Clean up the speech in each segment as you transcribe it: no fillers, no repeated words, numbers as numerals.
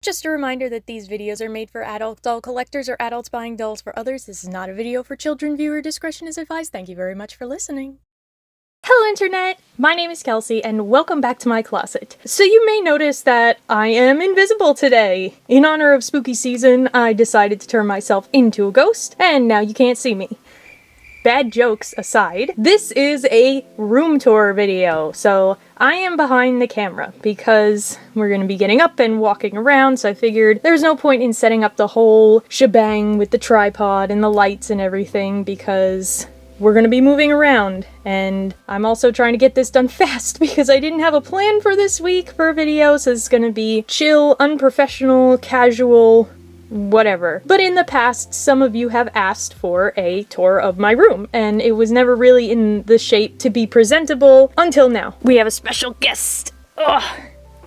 Just a reminder that these videos are made for adult doll collectors or adults buying dolls for others. This is not a video for children. Viewer discretion is advised. Thank you very much for listening. Hello Internet! My name is Kelsey and welcome back to my closet. So you may notice that I am invisible today. In honor of spooky season, I decided to turn myself into a ghost, and now you can't see me. Bad jokes aside, this is a room tour video, so I am behind the camera because we're going to be getting up and walking around, so I figured there's no point in setting up the whole shebang with the tripod and the lights and everything because we're going to be moving around, and I'm also trying to get this done fast because I didn't have a plan for this week for a video, so it's going to be chill, unprofessional, casual, whatever. But in the past, some of you have asked for a tour of my room, and it was never really in the shape to be presentable until now. We have a special guest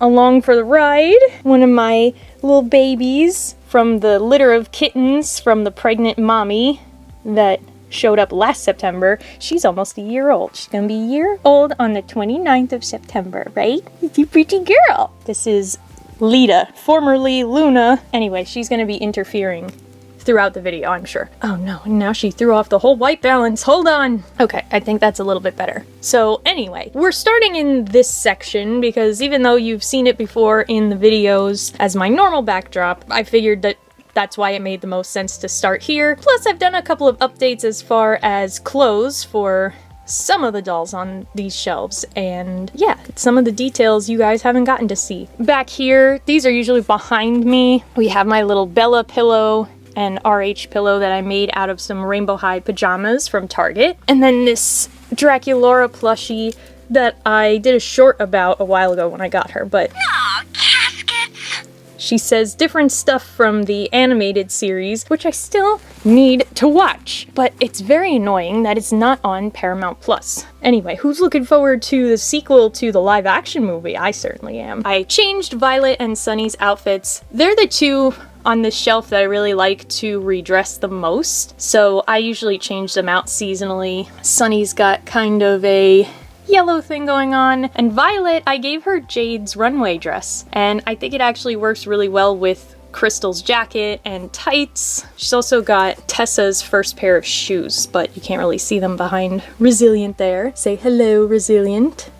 along for the ride. One of my little babies from the litter of kittens from the pregnant mommy that showed up last September. She's almost a year old. She's gonna be a year old on the 29th of September, right? It's a pretty girl. This is Lita, formerly Luna. Anyway, she's gonna be interfering throughout the video, I'm sure. Oh no, now she threw off the whole white balance. Hold on. Okay, I think that's a little bit better. So anyway, we're starting in this section because even though you've seen it before in the videos as my normal backdrop, I figured that that's why it made the most sense to start here. Plus, I've done a couple of updates as far as clothes for some of the dolls on these shelves, and yeah, some of the details you guys haven't gotten to see. Back here, these are usually behind me. We have my little Bella pillow and RH pillow that I made out of some rainbow hide pajamas from Target. And then this Draculaura plushie that I did a short about a while ago when I got her, but she says different stuff from the animated series, which I still need to watch. But it's very annoying that it's not on Paramount Plus. Anyway, who's looking forward to the sequel to the live action movie? I certainly am. I changed Violet and Sunny's outfits. They're the two on this shelf that I really like to redress the most, so I usually change them out seasonally. Sunny's got kind of a yellow thing going on, and Violet, I gave her Jade's runway dress, and I think it actually works really well with Crystal's jacket and tights. She's also got Tessa's first pair of shoes, but you can't really see them behind Resilient there. Say hello, Resilient.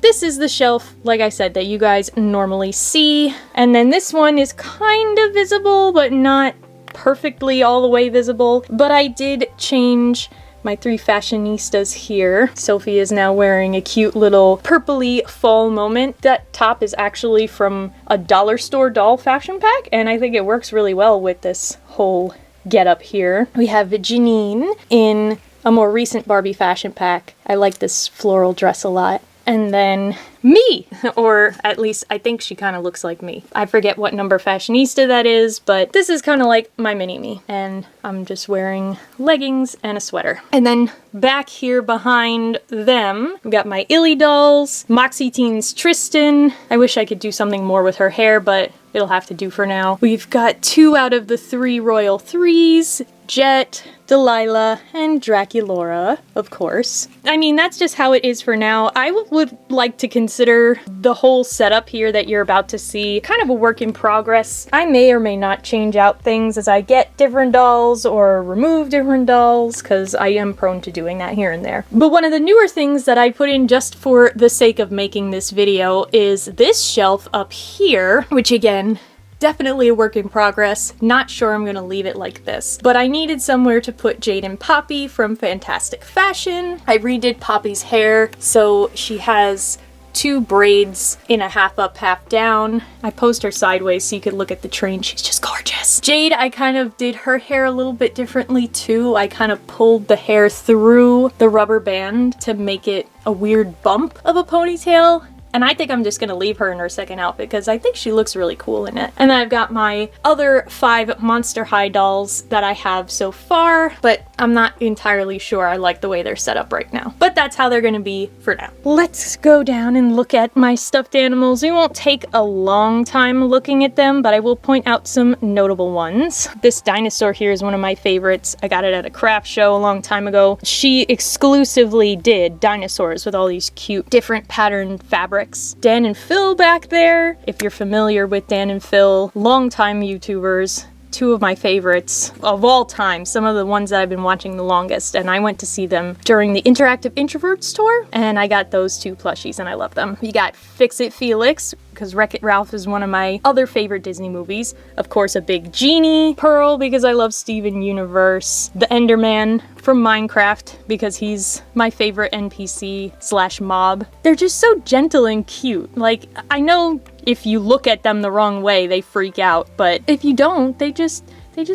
This is the shelf, like I said, that you guys normally see, and then this one is kind of visible, but not perfectly all the way visible. But I did change my three fashionistas here. Sophie is now wearing a cute little purpley fall moment. That top is actually from a dollar store doll fashion pack, and I think it works really well with this whole getup here. We have Janine in a more recent Barbie fashion pack. I like this floral dress a lot. And then me, or at least I think she kind of looks like me. I forget what number fashionista that is, but this is kind of like my mini-me. And I'm just wearing leggings and a sweater. And then back here behind them, we've got my Illy dolls, Moxie Teen's Tristan. I wish I could do something more with her hair, but it'll have to do for now. We've got 2 out of the 3 Royal 3s, Jet, Delilah, and Draculaura, of course. I mean, that's just how it is for now. I would like to consider the whole setup here that you're about to see kind of a work in progress. I may or may not change out things as I get different dolls or remove different dolls, because I am prone to doing that here and there. But one of the newer things that I put in just for the sake of making this video is this shelf up here, which again, definitely a work in progress. Not sure I'm gonna leave it like this, but I needed somewhere to put Jade and Poppy from Fantastic Fashion. I redid Poppy's hair, so she has 2 braids in a half up, half down. I posed her sideways so you could look at the train. She's just gorgeous. Jade, I kind of did her hair a little bit differently too. I kind of pulled the hair through the rubber band to make it a weird bump of a ponytail. And I think I'm just gonna leave her in her second outfit because I think she looks really cool in it. And then I've got my other 5 Monster High dolls that I have so far, but I'm not entirely sure I like the way they're set up right now. But that's how they're gonna be for now. Let's go down and look at my stuffed animals. We won't take a long time looking at them, but I will point out some notable ones. This dinosaur here is one of my favorites. I got it at a craft show a long time ago. She exclusively did dinosaurs with all these cute different patterned fabrics. projects. Dan and Phil back there. If you're familiar with Dan and Phil, longtime YouTubers, two of my favorites of all time, some of the ones that I've been watching the longest, and I went to see them during the Interactive Introverts tour, and I got those two plushies and I love them. You got Fix-It Felix, because Wreck-It Ralph is one of my other favorite Disney movies. Of course, a big genie. Pearl, because I love Steven Universe. The Enderman from Minecraft, because he's my favorite NPC / mob. They're just so gentle and cute. Like, I know if you look at them the wrong way, they freak out, but if you don't, they just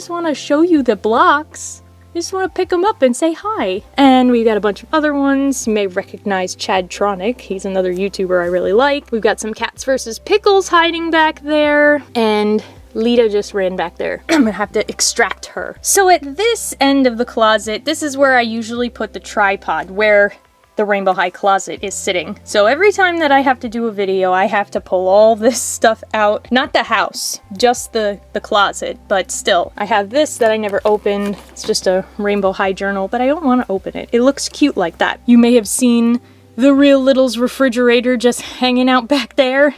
want to show you the blocks. You just want to pick them up and say hi. And we got a bunch of other ones. You may recognize Chadtronic. He's another YouTuber I really like. We've got some Cats vs. Pickles hiding back there. And Lita just ran back there. I'm gonna have to extract her. So at this end of the closet, this is where I usually put the tripod, where the Rainbow High closet is sitting. So every time that I have to do a video, I have to pull all this stuff out. Not the house, just the closet, but still. I have this that I never opened. It's just a Rainbow High journal, but I don't want to open it. It looks cute like that. You may have seen the Real Littles refrigerator just hanging out back there.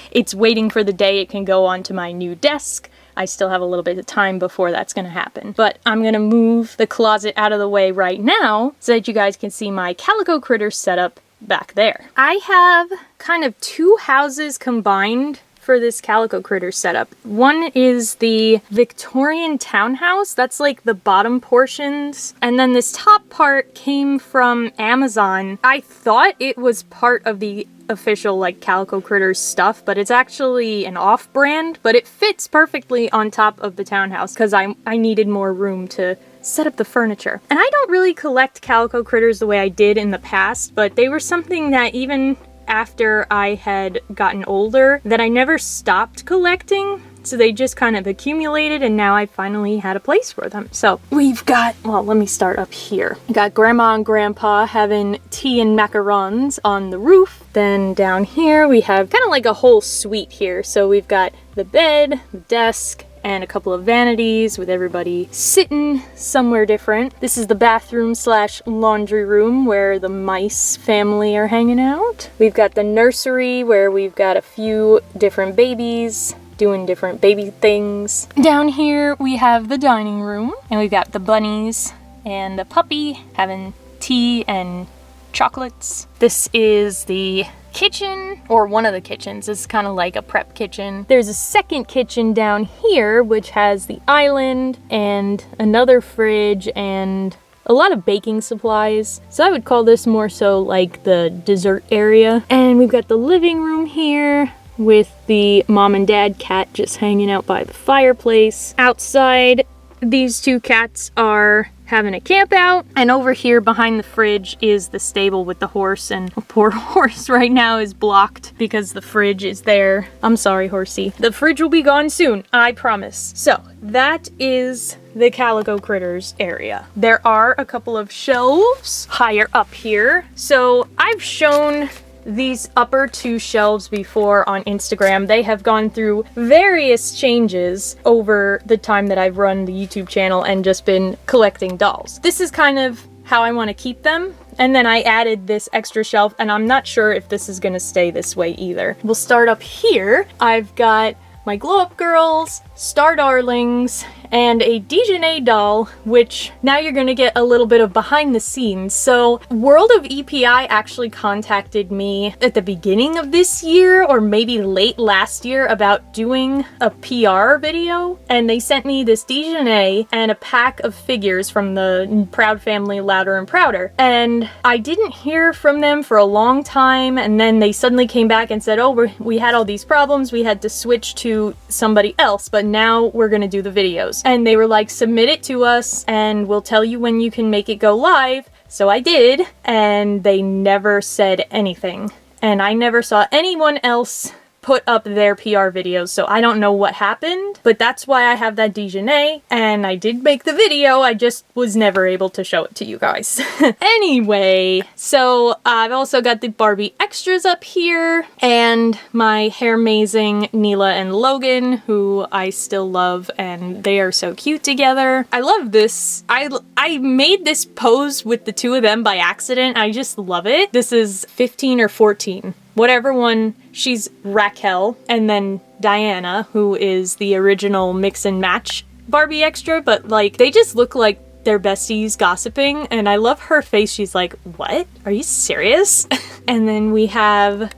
It's waiting for the day it can go onto my new desk. I still have a little bit of time before that's gonna happen. But I'm gonna move the closet out of the way right now so that you guys can see my Calico Critters setup back there. I have kind of two houses combined for this Calico Critters setup. One is the Victorian townhouse. That's like the bottom portions. And then this top part came from Amazon. I thought it was part of the official like Calico Critters stuff, but it's actually an off-brand, but it fits perfectly on top of the townhouse because I needed more room to set up the furniture. And I don't really collect Calico Critters the way I did in the past, but they were something that even after I had gotten older that I never stopped collecting. So they just kind of accumulated and now I finally had a place for them. So we've got, well, let me start up here. We got Grandma and Grandpa having tea and macarons on the roof. Then down here we have kind of like a whole suite here. So we've got the bed, the desk, and a couple of vanities with everybody sitting somewhere different. This is the bathroom / laundry room where the mice family are hanging out. We've got the nursery where we've got a few different babies doing different baby things. Down here we have the dining room and we've got the bunnies and the puppy having tea and chocolates. This is the kitchen, or one of the kitchens. It's kind of like a prep kitchen. There's a second kitchen down here which has the island and another fridge and a lot of baking supplies. So I would call this more so like the dessert area. And we've got the living room here with the mom and dad cat just hanging out by the fireplace. Outside, these two cats are having a camp out, and over here behind the fridge is the stable with the horse, and a poor horse right now is blocked because the fridge is there. I'm sorry, horsey. The fridge will be gone soon, I promise. So that is the Calico Critters area. There are a couple of shelves higher up here. So I've shown these upper two shelves before on Instagram. They have gone through various changes over the time that I've run the YouTube channel and just been collecting dolls. This is kind of how I want to keep them. And then I added this extra shelf, and I'm not sure if this is going to stay this way either. We'll start up here. I've got my Glow Up Girls, Star Darlings, and a Dijonay doll, which now you're gonna get a little bit of behind the scenes. So World of EPI actually contacted me at the beginning of this year, or maybe late last year, about doing a PR video, and they sent me this Dijonay and a pack of figures from the Proud Family Louder and Prouder. And I didn't hear from them for a long time, and then they suddenly came back and said, oh, we had all these problems, we had to switch to somebody else, but now we're gonna do the videos. And they were like, submit it to us and we'll tell you when you can make it go live. So I did, and they never said anything. And I never saw anyone else put up their PR videos, so I don't know what happened, but that's why I have that Dijonay, and I did make the video, I just was never able to show it to you guys. Anyway, so I've also got the Barbie extras up here, and my hair-mazing Neela and Logan, who I still love, and they are so cute together. I love this. I made this pose with the two of them by accident. I just love it. This is 15 or 14 whatever one, she's Raquel, and then Diana, who is the original mix and match Barbie extra, but like they just look like they're besties gossiping, and I love her face. She's like, what? Are you serious? And then we have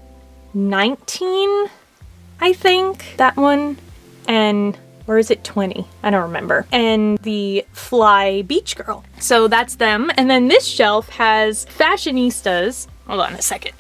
19, I think, that one, and or is it 20? I don't remember. And the Fly Beach Girl. So that's them. And then this shelf has fashionistas. Hold on a second.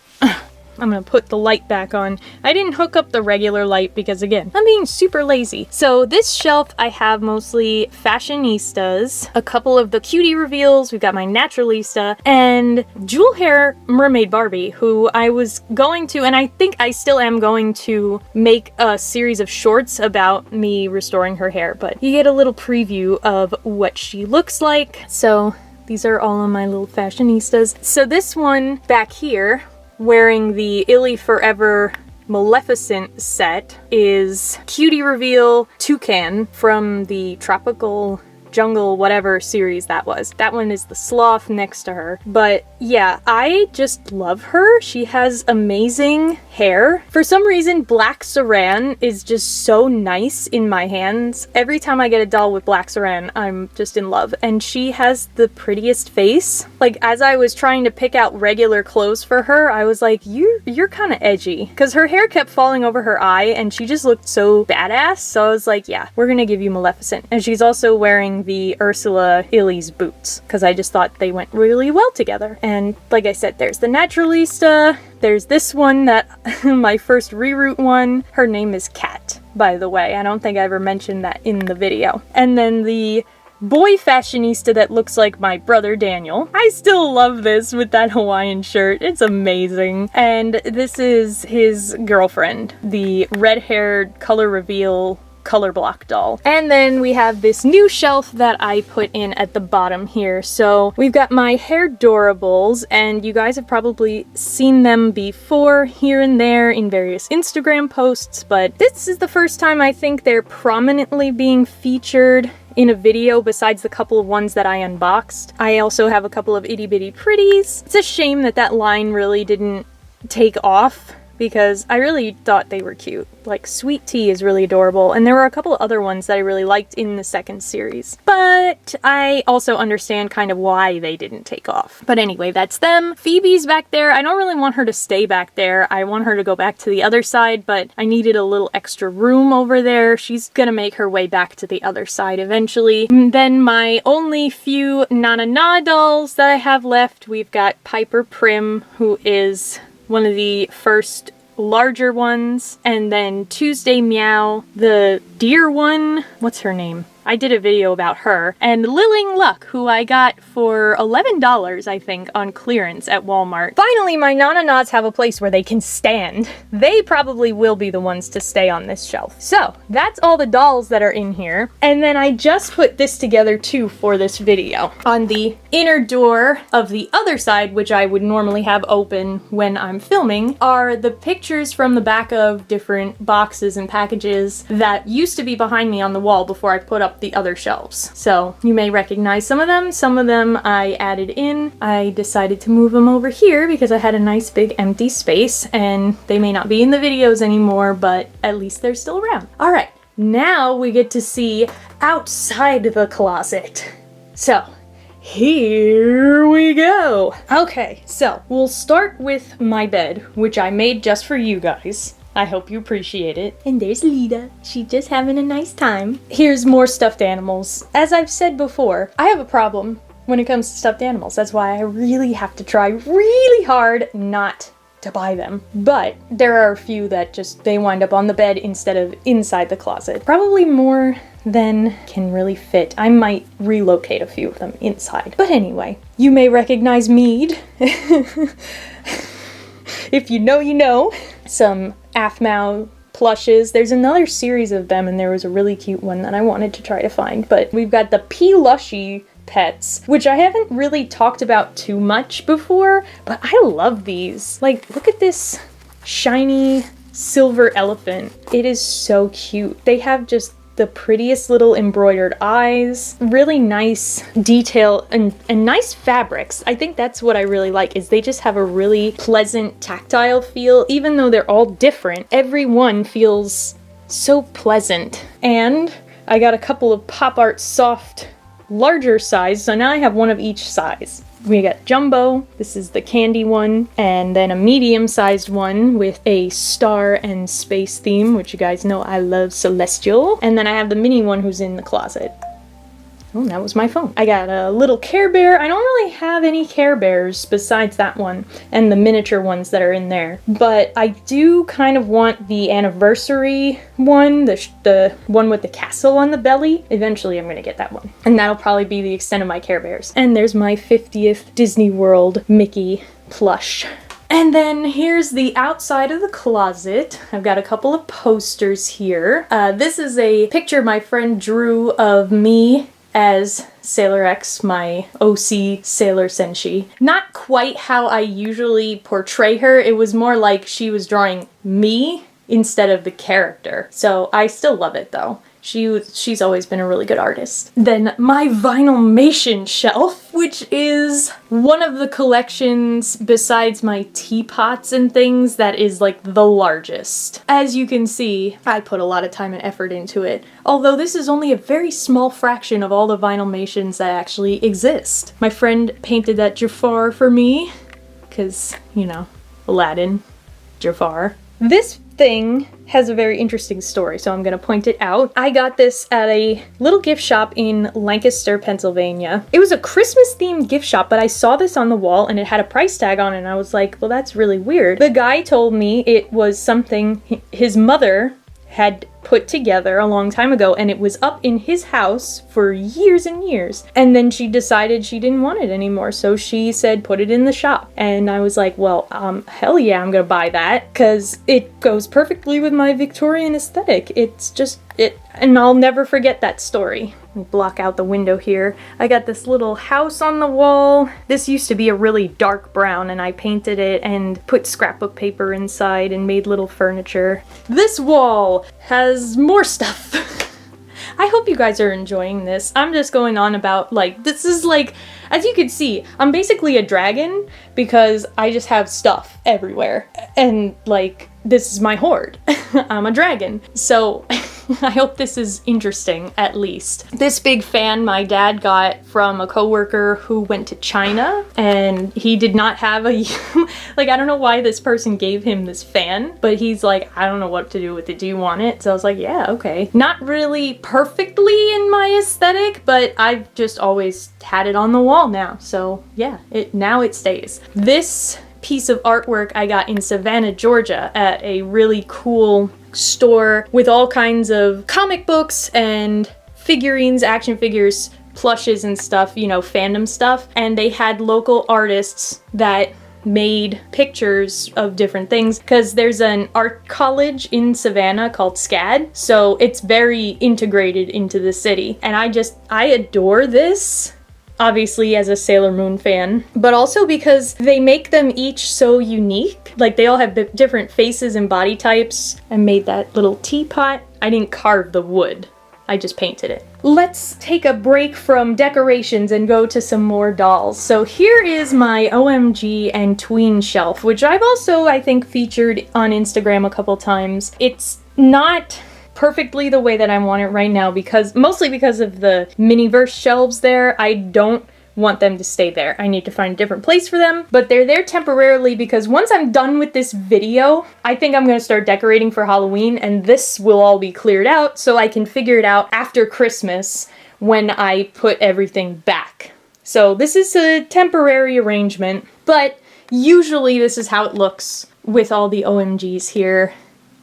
I'm gonna put the light back on. I didn't hook up the regular light because, again, I'm being super lazy. So this shelf, I have mostly fashionistas, a couple of the cutie reveals. We've got my Naturalista, and Jewel Hair Mermaid Barbie, who I was going to, and I think I still am going to, make a series of shorts about me restoring her hair, but you get a little preview of what she looks like. So these are all of my little fashionistas. So this one back here, wearing the Illy Forever Maleficent set, is Cutie Reveal Toucan from the Tropical Jungle whatever series that was. That one is the sloth next to her. But yeah, I just love her. She has amazing hair. For some reason, black saran is just so nice in my hands. Every time I get a doll with black saran, I'm just in love. And she has the prettiest face. Like, as I was trying to pick out regular clothes for her, I was like, you're kind of edgy. Because her hair kept falling over her eye and she just looked so badass. So I was like, yeah, we're gonna give you Maleficent. And she's also wearing the Ursula Illy's boots, because I just thought they went really well together. And like I said, there's the Naturalista, there's this one that my first reroute one, her name is Kat, by the way. I don't think I ever mentioned that in the video. And then the boy fashionista that looks like my brother Daniel. I still love this with that Hawaiian shirt. It's amazing. And this is his girlfriend, the red-haired color reveal color block doll. And then we have this new shelf that I put in at the bottom here. So we've got my hair Doorables, and you guys have probably seen them before here and there in various Instagram posts, but this is the first time I think they're prominently being featured in a video besides the couple of ones that I unboxed. I also have a couple of itty bitty pretties. It's a shame that that line really didn't take off, because I really thought they were cute. Like, Sweet Tea is really adorable, and there were a couple of other ones that I really liked in the second series. But I also understand kind of why they didn't take off. But anyway, that's them. Phoebe's back there. I don't really want her to stay back there. I want her to go back to the other side, but I needed a little extra room over there. She's gonna make her way back to the other side eventually. And then my only few Na dolls that I have left, we've got Piper Prim, who is one of the first larger ones, and then Tuesday Meow, the deer one, what's her name? I did a video about her, and Lilling Luck, who I got for $11, I think, on clearance at Walmart. Finally, my Nana have a place where they can stand. They probably will be the ones to stay on this shelf. So, that's all the dolls that are in here. And then I just put this together too for this video. On the inner door of the other side, which I would normally have open when I'm filming, are the pictures from the back of different boxes and packages that used to be behind me on the wall before I put up the other shelves. So you may recognize some of them I added in. I decided to move them over here because I had a nice big empty space, and they may not be in the videos anymore, but at least they're still around. All right, now we get to see outside the closet. So here we go. Okay, so we'll start with my bed, which I made just for you guys. I hope you appreciate it. And there's Lita. She's just having a nice time. Here's more stuffed animals. As I've said before, I have a problem when it comes to stuffed animals. That's why I really have to try really hard not to buy them. But there are a few that just, they wind up on the bed instead of inside the closet. Probably more than can really fit. I might relocate a few of them inside. But anyway, you may recognize Mead. If you know, you know. Some Aphmau plushes. There's another series of them, and there was a really cute one that I wanted to try to find. But we've got the P-Lushy pets, which I haven't really talked about too much before, but I love these. Like, look at this shiny silver elephant. It is so cute. They have just the prettiest little embroidered eyes, really nice detail and nice fabrics. I think that's what I really like, is they just have a really pleasant tactile feel. Even though they're all different, every one feels so pleasant. And I got a couple of Pop Art Soft larger size, so now I have one of each size. We got jumbo, this is the candy one, and then a medium-sized one with a star and space theme, which you guys know I love celestial. And then I have the mini one who's in the closet. Oh, that was my phone. I got a little Care Bear. I don't really have any Care Bears besides that one and the miniature ones that are in there. But I do kind of want the anniversary one, the one with the castle on the belly. Eventually I'm gonna get that one. And that'll probably be the extent of my Care Bears. And there's my 50th Disney World Mickey plush. And then here's the outside of the closet. I've got a couple of posters here. This is a picture my friend drew of me as Sailor X, my OC Sailor Senshi. Not quite how I usually portray her. It was more like she was drawing me instead of the character. So I still love it though. She's always been a really good artist. Then my Vinylmation shelf, which is one of the collections besides my teapots and things that is like the largest. As you can see, I put a lot of time and effort into it, although this is only a very small fraction of all the Vinylmations that actually exist. My friend painted that Jafar for me, because, you know, Aladdin, Jafar. This thing has a very interesting story, so I'm gonna point it out. I got this at a little gift shop in Lancaster, Pennsylvania. It was a Christmas themed gift shop, but I saw this on the wall and it had a price tag on it, and I was like, well, that's really weird. The guy told me it was something his mother had put together a long time ago, and it was up in his house for years and years. And then she decided she didn't want it anymore, so she said put it in the shop. And I was like, well, hell yeah, I'm gonna buy that, because it goes perfectly with my Victorian aesthetic. It's just it, and I'll never forget that story. Let me block out the window here. I got this little house on the wall. This used to be a really dark brown, and I painted it and put scrapbook paper inside and made little furniture. This wall has more stuff. I hope you guys are enjoying this. I'm just going on about, like, this is like, as you can see, I'm basically a dragon because I just have stuff everywhere. And, like, this is my hoard. I'm a dragon. So I hope this is interesting, at least. This big fan my dad got from a coworker who went to China, and he did not have a, like, I don't know why this person gave him this fan, but he's like, I don't know what to do with it. Do you want it? So I was like, yeah, okay. Not really perfectly in my aesthetic, but I've just always had it on the wall now. So yeah, now it stays. This piece of artwork I got in Savannah, Georgia at a really cool store with all kinds of comic books and figurines, action figures, plushes and stuff, you know, fandom stuff. And they had local artists that made pictures of different things, because there's an art college in Savannah called SCAD, so it's very integrated into the city. And I adore this. Obviously as a Sailor Moon fan, but also because they make them each so unique. Like, they all have different faces and body types. I made that little teapot. I didn't carve the wood, I just painted it. Let's take a break from decorations and go to some more dolls. So here is my OMG and Tween shelf, which I've also, I think, featured on Instagram a couple times. It's not perfectly the way that I want it right now, mostly because of the Miniverse shelves there. I don't want them to stay there. I need to find a different place for them, but they're there temporarily because once I'm done with this video, I think I'm gonna start decorating for Halloween, and this will all be cleared out so I can figure it out after Christmas when I put everything back. So this is a temporary arrangement, but usually this is how it looks with all the OMGs here.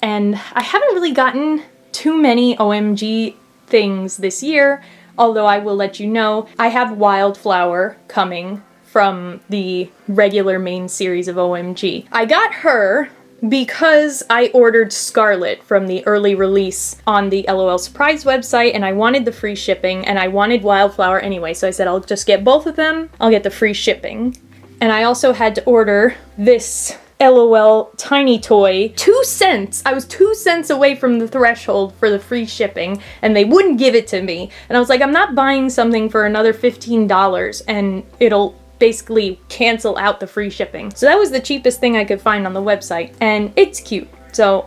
And I haven't really gotten too many OMG things this year, although I will let you know I have Wildflower coming from the regular main series of OMG. I got her because I ordered Scarlet from the early release on the LOL Surprise website, and I wanted the free shipping, and I wanted Wildflower anyway, so I said I'll just get both of them, I'll get the free shipping. And I also had to order this LOL tiny toy. 2 cents! I was 2 cents away from the threshold for the free shipping, and they wouldn't give it to me. And I was like, I'm not buying something for another $15 and it'll basically cancel out the free shipping. So that was the cheapest thing I could find on the website, and it's cute. So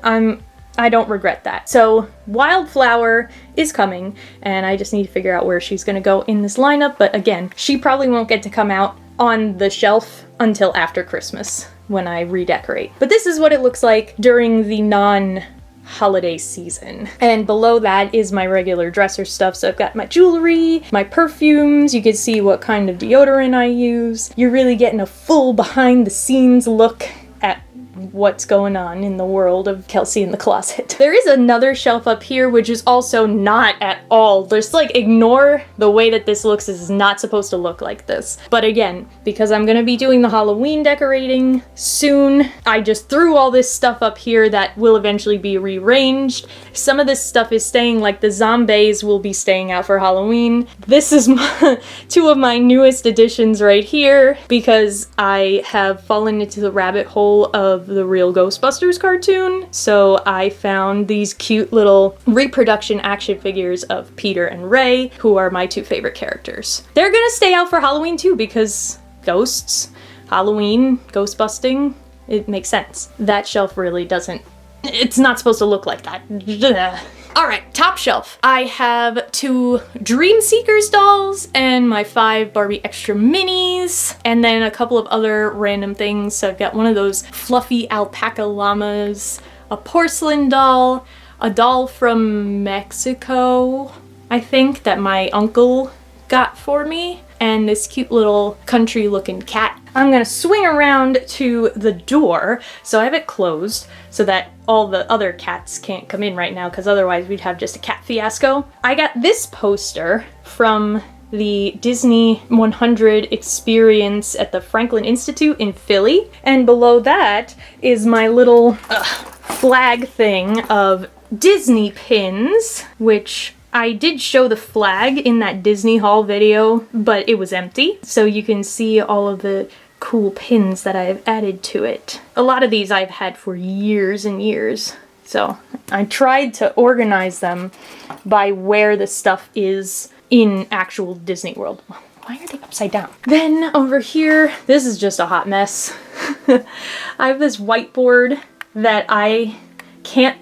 I don't regret that. So Wildflower is coming, and I just need to figure out where she's gonna go in this lineup. But again, she probably won't get to come out on the shelf until after Christmas when I redecorate. But this is what it looks like during the non-holiday season. And below that is my regular dresser stuff. So I've got my jewelry, my perfumes. You can see what kind of deodorant I use. You're really getting a full behind the scenes look at what's going on in the world of Kelsey in the closet. There is another shelf up here which is also not at all, just like ignore the way that this looks. This is not supposed to look like this. But again, because I'm gonna be doing the Halloween decorating soon, I just threw all this stuff up here that will eventually be rearranged. Some of this stuff is staying, like the zombies will be staying out for Halloween. This is two of my newest additions right here because I have fallen into the rabbit hole of the real Ghostbusters cartoon. So I found these cute little reproduction action figures of Peter and Ray, who are my 2 favorite characters. They're gonna stay out for Halloween too because ghosts, Halloween, ghost busting, it makes sense. That shelf really doesn't, it's not supposed to look like that. Alright, top shelf. I have 2 Dream Seekers dolls and my 5 Barbie Extra Minis, and then a couple of other random things. So I've got one of those fluffy alpaca llamas, a porcelain doll, a doll from Mexico, I think, that my uncle got for me, and this cute little country looking cat. I'm gonna swing around to the door, so I have it closed so that all the other cats can't come in right now, because otherwise we'd have just a cat fiasco. I got this poster from the Disney 100 experience at the Franklin Institute in Philly, and below that is my little flag thing of Disney pins, which I did show the flag in that Disney haul video, but it was empty. So you can see all of the cool pins that I've added to it. A lot of these I've had for years and years. So I tried to organize them by where the stuff is in actual Disney World. Why are they upside down? Then over here, this is just a hot mess. I have this whiteboard that I can't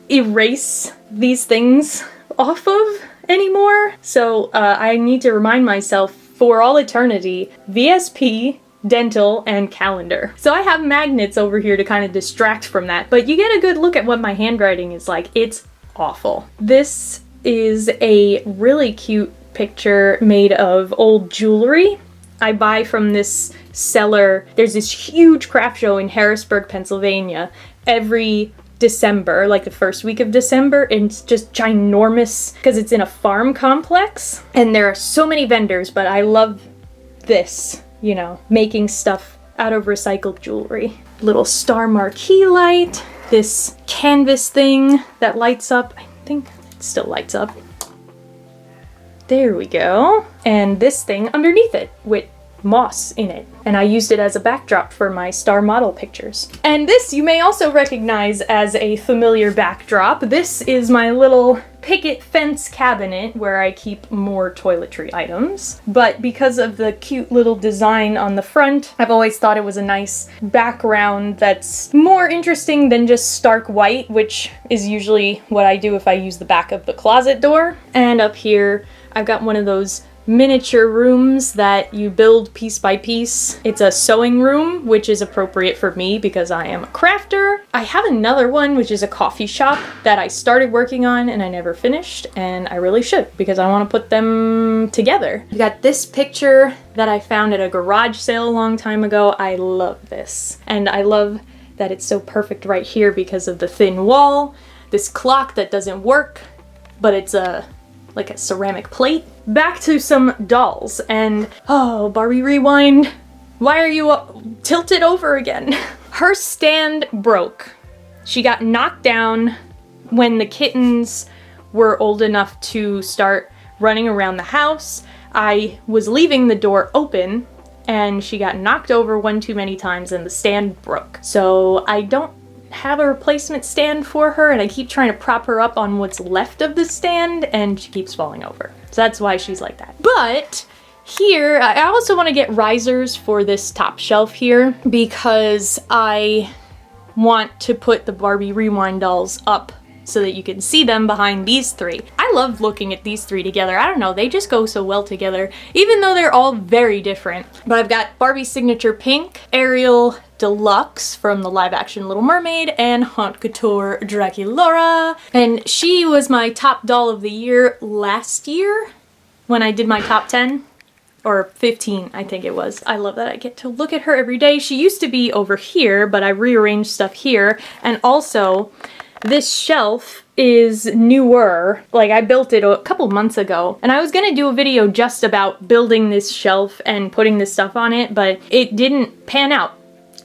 erase these things off of anymore. So I need to remind myself for all eternity, VSP, dental, and calendar. So I have magnets over here to kind of distract from that, but you get a good look at what my handwriting is like. It's awful. This is a really cute picture made of old jewelry I buy from this seller. There's this huge craft show in Harrisburg, Pennsylvania every December, like the first week of December, and it's just ginormous because it's in a farm complex and there are so many vendors. But I love this, you know, making stuff out of recycled jewelry. Little star marquee light, this canvas thing that lights up. I think it still lights up. There we go. And this thing underneath it with moss in it, and I used it as a backdrop for my star model pictures. And this you may also recognize as a familiar backdrop. This is my little picket fence cabinet where I keep more toiletry items, but because of the cute little design on the front, I've always thought it was a nice background that's more interesting than just stark white, which is usually what I do if I use the back of the closet door. And up here I've got one of those miniature rooms that you build piece by piece. It's a sewing room, which is appropriate for me because I am a crafter. I have another one, which is a coffee shop that I started working on and I never finished, and I really should because I want to put them together. We got this picture that I found at a garage sale a long time ago. I love this, and I love that it's so perfect right here because of the thin wall, this clock that doesn't work, but it's like a ceramic plate. Back to some dolls, and oh, Barbie Rewind, why are you tilted over again? Her stand broke. She got knocked down when the kittens were old enough to start running around the house. I was leaving the door open and she got knocked over one too many times and the stand broke. So I don't have a replacement stand for her, and I keep trying to prop her up on what's left of the stand and she keeps falling over. So that's why she's like that. But here, I also want to get risers for this top shelf here because I want to put the Barbie Rewind dolls up so that you can see them behind these three. I love looking at these three together. I don't know, they just go so well together, even though they're all very different. But I've got Barbie Signature Pink, Ariel Deluxe from the live action Little Mermaid, and Haute Couture Draculaura. And she was my top doll of the year last year when I did my top 10. Or 15, I think it was. I love that I get to look at her every day. She used to be over here, but I rearranged stuff here. And also, this shelf is newer. Like, I built it a couple months ago. And I was gonna do a video just about building this shelf and putting this stuff on it, but it didn't pan out.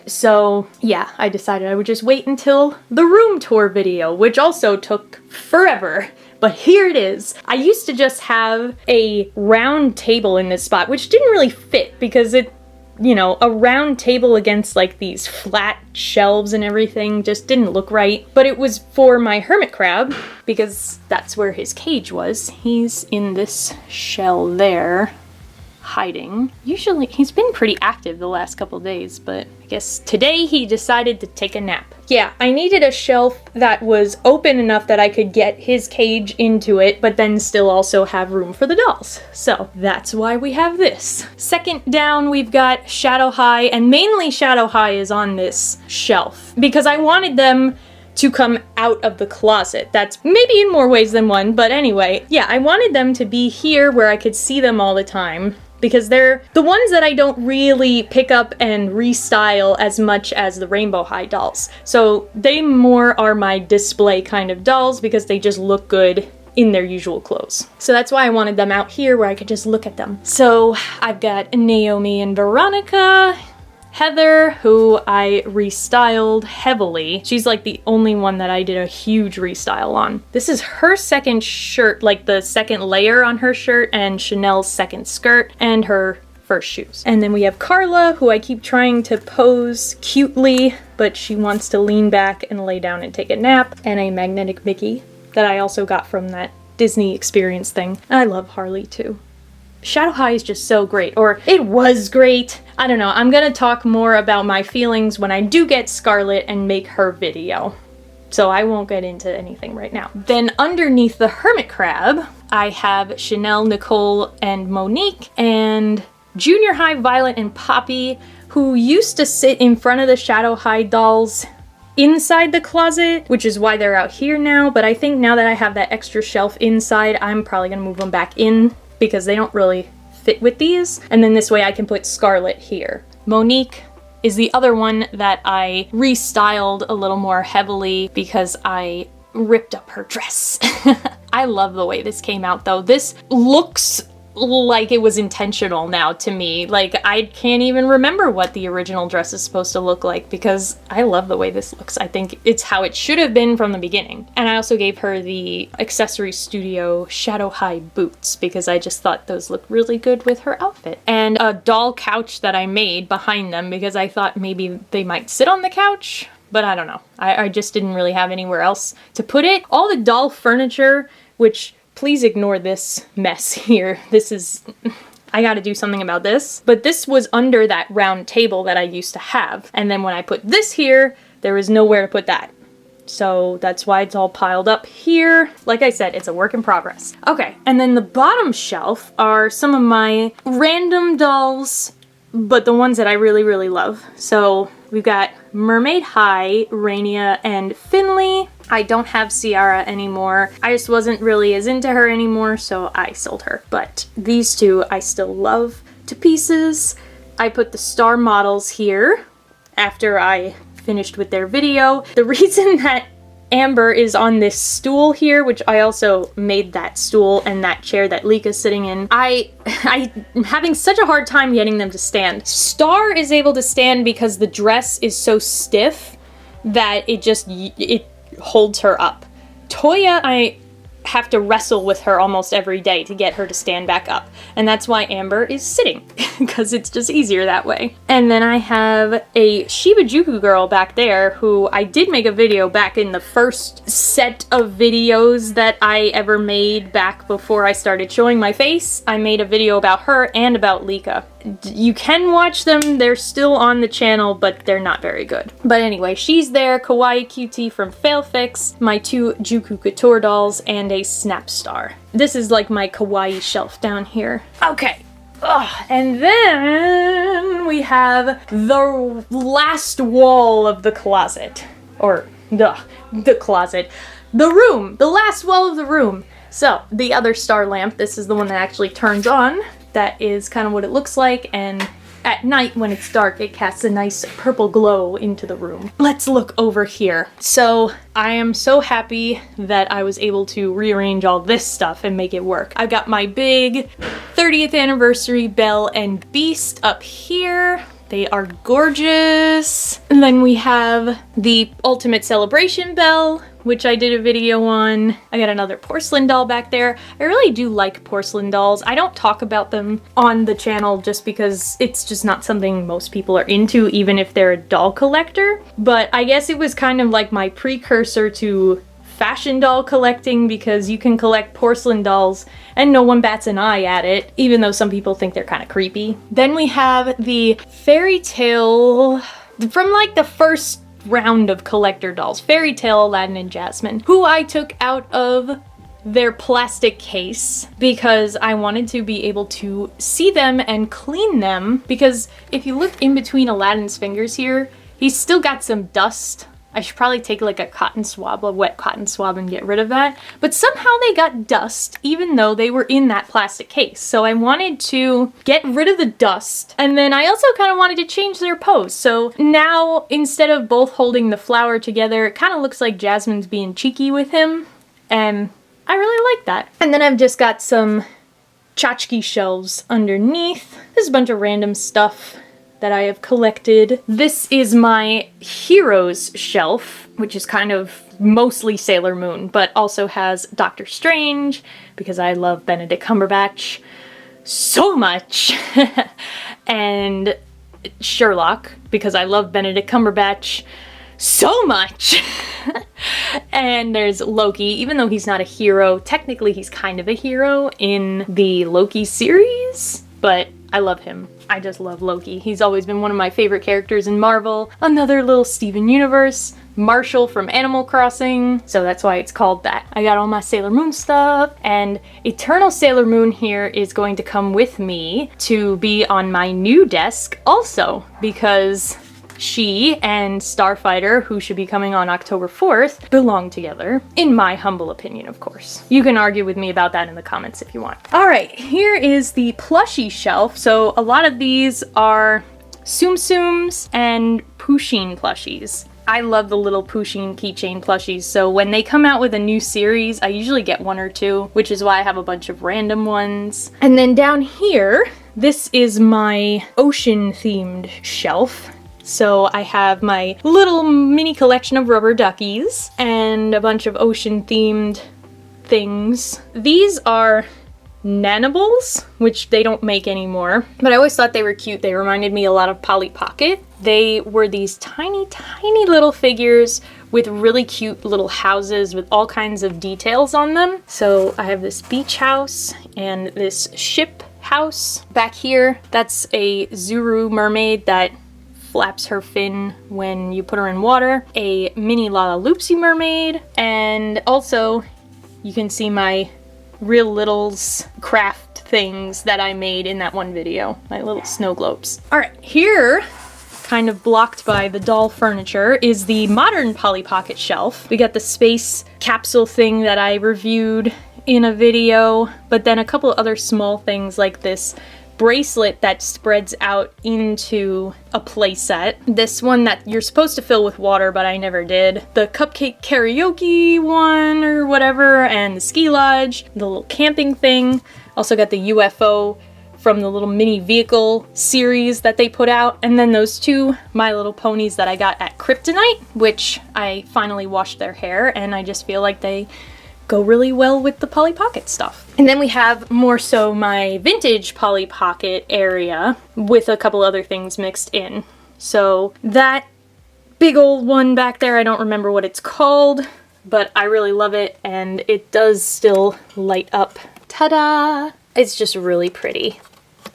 So yeah, I decided I would just wait until the room tour video, which also took forever. But here it is. I used to just have a round table in this spot, which didn't really fit because it, you know, a round table against like these flat shelves and everything just didn't look right. But it was for my hermit crab because that's where his cage was. He's in this shell there, hiding. Usually he's been pretty active the last couple days, but I guess today he decided to take a nap. Yeah, I needed a shelf that was open enough that I could get his cage into it, but then still also have room for the dolls. So that's why we have this. Second down, we've got Shadow High, and mainly Shadow High is on this shelf because I wanted them to come out of the closet. That's maybe in more ways than one, but anyway, yeah, I wanted them to be here where I could see them all the time, because they're the ones that I don't really pick up and restyle as much as the Rainbow High dolls. So they more are my display kind of dolls because they just look good in their usual clothes. So that's why I wanted them out here where I could just look at them. So I've got Naomi and Veronica, Heather, who I restyled heavily. She's like the only one that I did a huge restyle on. This is her second shirt, like the second layer on her shirt, and Chanel's second skirt, and her first shoes. And then we have Carla, who I keep trying to pose cutely, but she wants to lean back and lay down and take a nap, and a magnetic Mickey that I also got from that Disney experience thing. I love Harley too. Shadow High is just so great, or it was great. I don't know, I'm gonna talk more about my feelings when I do get Scarlet and make her video. So I won't get into anything right now. Then underneath the hermit crab, I have Chanel, Nicole, and Monique, and Junior High, Violet, and Poppy, who used to sit in front of the Shadow High dolls inside the closet, which is why they're out here now. But I think now that I have that extra shelf inside, I'm probably gonna move them back in because they don't really fit with these. And then this way I can put Scarlet here. Monique is the other one that I restyled a little more heavily because I ripped up her dress. I love the way this came out though. This looks like it was intentional now to me. Like, I can't even remember what the original dress is supposed to look like because I love the way this looks. I think it's how it should have been from the beginning. And I also gave her the Accessory Studio Shadow High boots because I just thought those looked really good with her outfit. And a doll couch that I made behind them because I thought maybe they might sit on the couch, but I don't know. I just didn't really have anywhere else to put it. All the doll furniture, which please ignore this mess here. This is, I gotta do something about this. But this was under that round table that I used to have. And then when I put this here, there was nowhere to put that. So that's why it's all piled up here. Like I said, it's a work in progress. Okay, and then the bottom shelf are some of my random dolls, but the ones that I really, really love. So we've got Mermaid High, Rainier, and Finley. I don't have Ciara anymore. I just wasn't really as into her anymore, so I sold her. But these two I still love to pieces. I put the star models here after I finished with their video. The reason that Amber is on this stool here, which I also made that stool and that chair that Lika's sitting in, I'm having such a hard time getting them to stand. Star is able to stand because the dress is so stiff that it holds her up. Toya, have to wrestle with her almost every day to get her to stand back up. And that's why Amber is sitting, because it's just easier that way. And then I have a Shiba Juku girl back there who I did make a video back in the first set of videos that I ever made back before I started showing my face. I made a video about her and about Lika. You can watch them, they're still on the channel, but they're not very good. But anyway, she's there, Kawaii QT from Failfix, my 2 Juku Couture dolls, and a Snap Star. This is like my kawaii shelf down here. Okay. Ugh. And then we have the last wall of the closet. Or the closet. The room! The last wall of the room! So, the other star lamp, this is the one that actually turns on. That is kind of what it looks like, and at night when it's dark it casts a nice purple glow into the room. Let's look over here. So I am so happy that I was able to rearrange all this stuff and make it work. I've got my big 30th anniversary Belle and Beast up here. They are gorgeous. And then we have the Ultimate Celebration Belle, which I did a video on. I got another porcelain doll back there. I really do like porcelain dolls. I don't talk about them on the channel just because it's just not something most people are into, even if they're a doll collector. But I guess it was kind of like my precursor to fashion doll collecting, because you can collect porcelain dolls and no one bats an eye at it, even though some people think they're kind of creepy. Then we have the Fairy Tale from like the first round of collector dolls, Fairy Tale, Aladdin, and Jasmine, who I took out of their plastic case because I wanted to be able to see them and clean them, because if you look in between Aladdin's fingers here, he's still got some dust. I should probably take like a cotton swab, a wet cotton swab, and get rid of that. But somehow they got dust even though they were in that plastic case. So I wanted to get rid of the dust. And then I also kind of wanted to change their pose. So now instead of both holding the flower together, it kind of looks like Jasmine's being cheeky with him. And I really like that. And then I've just got some tchotchke shelves underneath. There's a bunch of random stuff that I have collected. This is my Heroes shelf, which is kind of mostly Sailor Moon, but also has Doctor Strange, because I love Benedict Cumberbatch so much, and Sherlock, because I love Benedict Cumberbatch so much. And there's Loki, even though he's not a hero, technically he's kind of a hero in the Loki series, but I love him. I just love Loki. He's always been one of my favorite characters in Marvel. Another little Steven Universe. Marshall from Animal Crossing, so that's why it's called that. I got all my Sailor Moon stuff, and Eternal Sailor Moon here is going to come with me to be on my new desk also, because she and Starfighter, who should be coming on October 4th, belong together, in my humble opinion, of course. You can argue with me about that in the comments if you want. All right, here is the plushie shelf. So a lot of these are Tsum Tsums and Pusheen plushies. I love the little Pusheen keychain plushies, so when they come out with a new series, I usually get 1 or 2, which is why I have a bunch of random ones. And then down here, this is my ocean-themed shelf. So I have my little mini collection of rubber duckies and a bunch of ocean-themed things. These are Nanables, which they don't make anymore, but I always thought they were cute. They reminded me a lot of Polly Pocket. They were these tiny, tiny little figures with really cute little houses with all kinds of details on them. So I have this beach house and this ship house. Back here, that's a Zuru mermaid that flaps her fin when you put her in water, a mini Lalaloopsy mermaid, and also you can see my Real Littles craft things that I made in that one video, my little snow globes. Alright, here, kind of blocked by the doll furniture, is the modern Polly Pocket shelf. We got the space capsule thing that I reviewed in a video, but then a couple other small things like this bracelet that spreads out into a playset. This one that you're supposed to fill with water, but I never did. The cupcake karaoke one or whatever, and the ski lodge, the little camping thing. Also got the UFO from the little mini vehicle series that they put out. And then those 2 My Little Ponies that I got at Kryptonite, which I finally washed their hair, and I just feel like they go really well with the Polly Pocket stuff. And then we have more so my vintage Polly Pocket area with a couple other things mixed in. So that big old one back there, I don't remember what it's called, but I really love it, and it does still light up. Ta-da! It's just really pretty.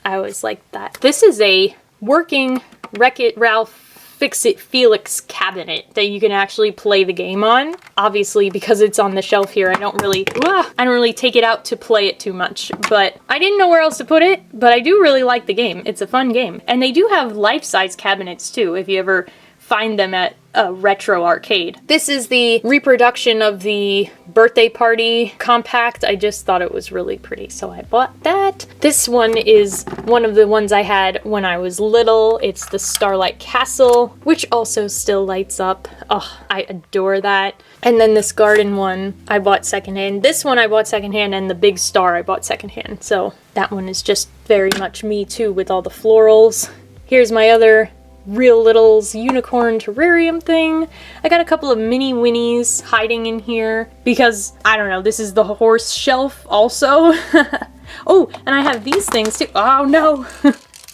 I always liked that. This is a working Wreck-It Ralph Fix-It Felix cabinet that you can actually play the game on. Obviously, because it's on the shelf here, I don't really take it out to play it too much, but I didn't know where else to put it, but I do really like the game. It's a fun game. And they do have life-size cabinets too, if you ever find them at a retro arcade. This is the reproduction of the birthday party compact. I just thought it was really pretty, so I bought that. This one is one of the ones I had when I was little. It's the Starlight Castle, which also still lights up. Oh, I adore that. And then this garden one I bought secondhand. This one I bought secondhand, and the big star I bought secondhand. So that one is just very much me too, with all the florals. Here's my other Real Littles unicorn terrarium thing. I got a couple of mini Winnies hiding in here because, I don't know, this is the horse shelf also. Oh, and I have these things too. Oh no!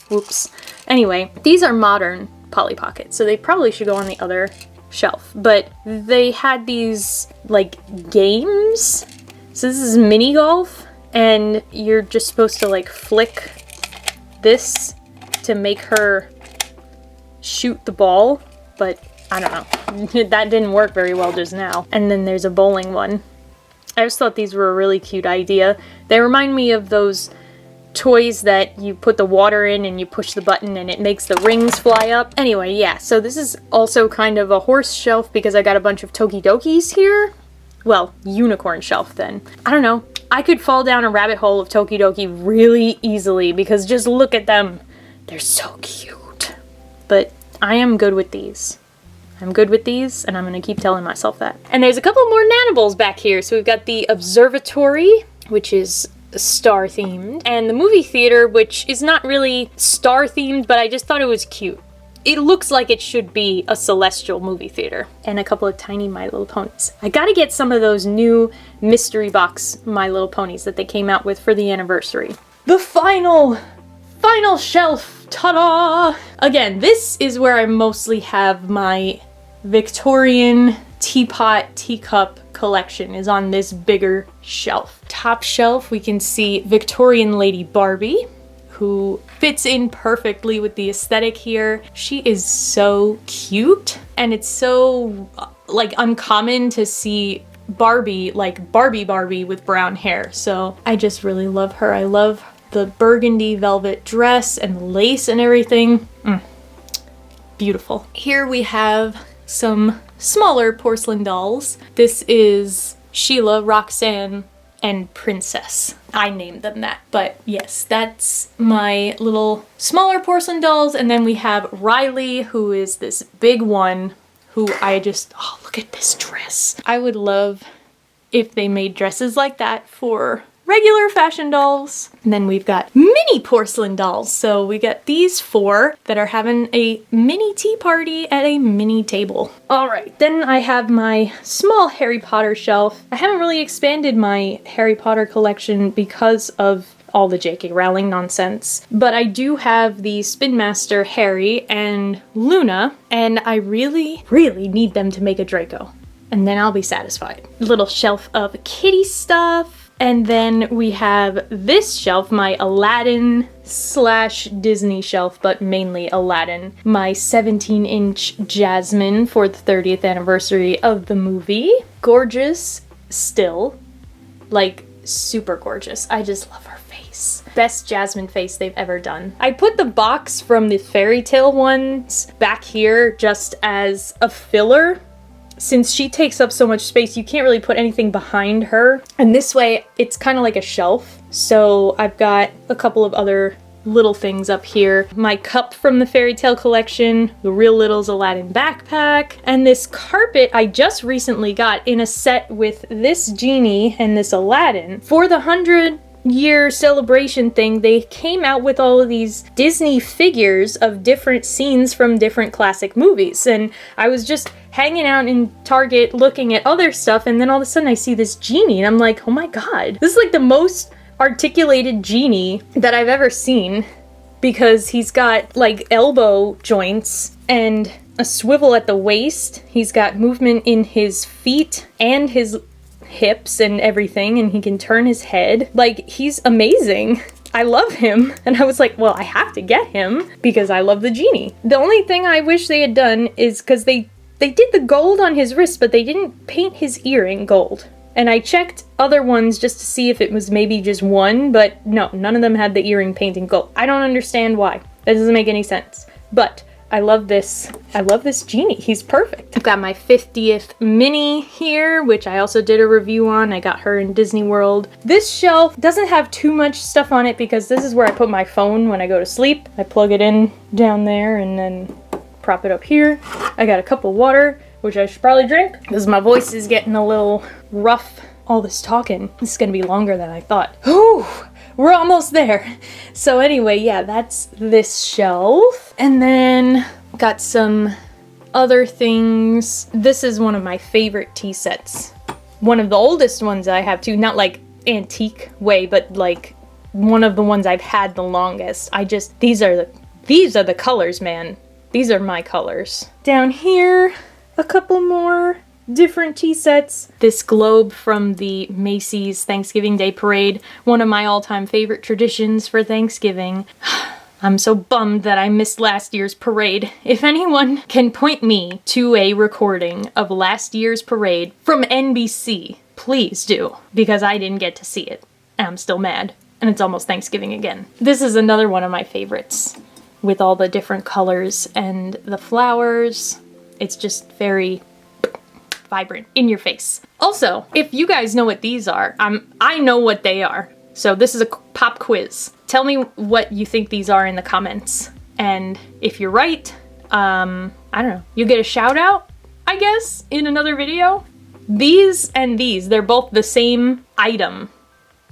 Whoops. Anyway, these are modern Polly Pockets, so they probably should go on the other shelf. But they had these, like, games. So this is mini golf, and you're just supposed to, like, flick this to make her shoot the ball, but I don't know. That didn't work very well just now. And then there's a bowling one. I just thought these were a really cute idea. They remind me of those toys that you put the water in and you push the button and it makes the rings fly up. Anyway, yeah, so this is also kind of a horse shelf because I got a bunch of Tokidokis here. Well, unicorn shelf then. I don't know. I could fall down a rabbit hole of Tokidoki really easily because just look at them. They're so cute. But I am good with these. I'm good with these, and I'm gonna keep telling myself that. And there's a couple more Nanables back here. So we've got the observatory, which is star themed, and the movie theater, which is not really star themed, but I just thought it was cute. It looks like it should be a celestial movie theater. And a couple of tiny My Little Ponies. I gotta get some of those new mystery box My Little Ponies that they came out with for the anniversary. The final shelf. Ta-da! Again, this is where I mostly have my Victorian teacup collection, is on this bigger shelf. Top shelf, we can see Victorian Lady Barbie, who fits in perfectly with the aesthetic here. She is so cute, and it's so, like, uncommon to see Barbie, like Barbie with brown hair, so I just really love her. I love the burgundy velvet dress and the lace and everything. Beautiful. Here we have some smaller porcelain dolls. This is Sheila, Roxanne, and Princess. I named them that, but yes, that's my little smaller porcelain dolls. And then we have Riley, who is this big one, who I just, oh, look at this dress. I would love if they made dresses like that for regular fashion dolls. And then we've got mini porcelain dolls. So we got these 4 that are having a mini tea party at a mini table. All right, then I have my small Harry Potter shelf. I haven't really expanded my Harry Potter collection because of all the J.K. Rowling nonsense. But I do have the Spin Master Harry and Luna, and I really need them to make a Draco. And then I'll be satisfied. Little shelf of kitty stuff. And then we have this shelf, my Aladdin / Disney shelf, but mainly Aladdin. My 17-inch Jasmine for the 30th anniversary of the movie. Gorgeous still. Like, super gorgeous. I just love her face. Best Jasmine face they've ever done. I put the box from the fairy tale ones back here just as a filler. Since she takes up so much space, you can't really put anything behind her. And this way, it's kind of like a shelf. So I've got a couple of other little things up here. My cup from the fairy tale collection, the Real Littles Aladdin backpack, and this carpet I just recently got in a set with this genie and this Aladdin. For the 100-year celebration thing, they came out with all of these Disney figures of different scenes from different classic movies. And I was just hanging out in Target looking at other stuff, and then all of a sudden I see this genie, and I'm like, oh my god. This is like the most articulated genie that I've ever seen, because he's got like elbow joints and a swivel at the waist. He's got movement in his feet and his hips and everything, and he can turn his head. Like, he's amazing. I love him. And I was like, well, I have to get him because I love the genie. The only thing I wish they had done is, because they did the gold on his wrist, but they didn't paint his earring gold. And I checked other ones just to see if it was maybe just one, but no, none of them had the earring painted gold. I don't understand why. That doesn't make any sense. But I love this. I love this genie. He's perfect. I've got my 50th Minnie here, which I also did a review on. I got her in Disney World. This shelf doesn't have too much stuff on it because this is where I put my phone when I go to sleep. I plug it in down there and then prop it up here. I got a cup of water, which I should probably drink because my voice is getting a little rough. All this talking. This is gonna be longer than I thought. Whew! We're almost there. So anyway, yeah, that's this shelf. And then got some other things. This is one of my favorite tea sets. One of the oldest ones I have too. Not like antique way, but like one of the ones I've had the longest. These are the colors, man. These are my colors. Down here, a couple more different tea sets. This globe from the Macy's Thanksgiving Day Parade, one of my all-time favorite traditions for Thanksgiving. I'm so bummed that I missed last year's parade. If anyone can point me to a recording of last year's parade from NBC, please do, because I didn't get to see it. And I'm still mad. And it's almost Thanksgiving again. This is another one of my favorites, with all the different colors and the flowers. It's just very vibrant, in your face. Also, if you guys know what these are, I know what they are. So this is a pop quiz. Tell me what you think these are in the comments. And if you're right, I don't know, you get a shout out, I guess, in another video. These and these, they're both the same item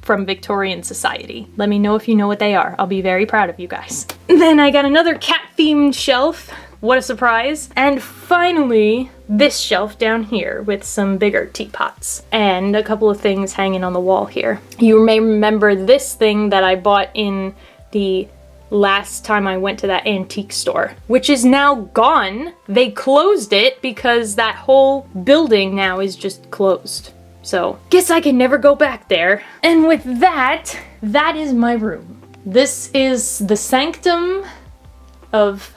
from Victorian society. Let me know if you know what they are. I'll be very proud of you guys. Then I got another cat-themed shelf. What a surprise. And finally, this shelf down here with some bigger teapots and a couple of things hanging on the wall here. You may remember this thing that I bought in the last time I went to that antique store, which is now gone. They closed it because that whole building now is just closed. So, guess I can never go back there. And with that, that is my room. This is the sanctum of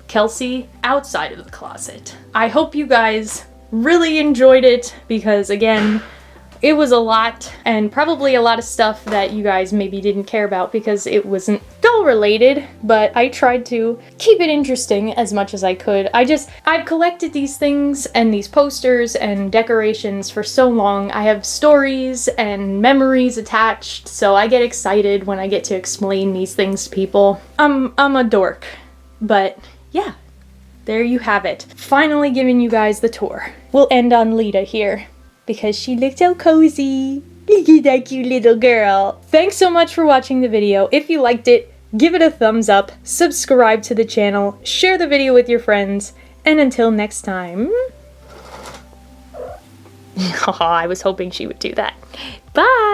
Kelsey outside of the closet. I hope you guys really enjoyed it because, again, it was a lot and probably a lot of stuff that you guys maybe didn't care about because it wasn't doll related, but I tried to keep it interesting as much as I could. I've collected these things and these posters and decorations for so long. I have stories and memories attached, so I get excited when I get to explain these things to people. I'm a dork, but yeah, there you have it. Finally giving you guys the tour. We'll end on Lita here because she looked so cozy. Look at that cute little girl. Thanks so much for watching the video. If you liked it, give it a thumbs up, subscribe to the channel, share the video with your friends, and until next time... I was hoping she would do that. Bye!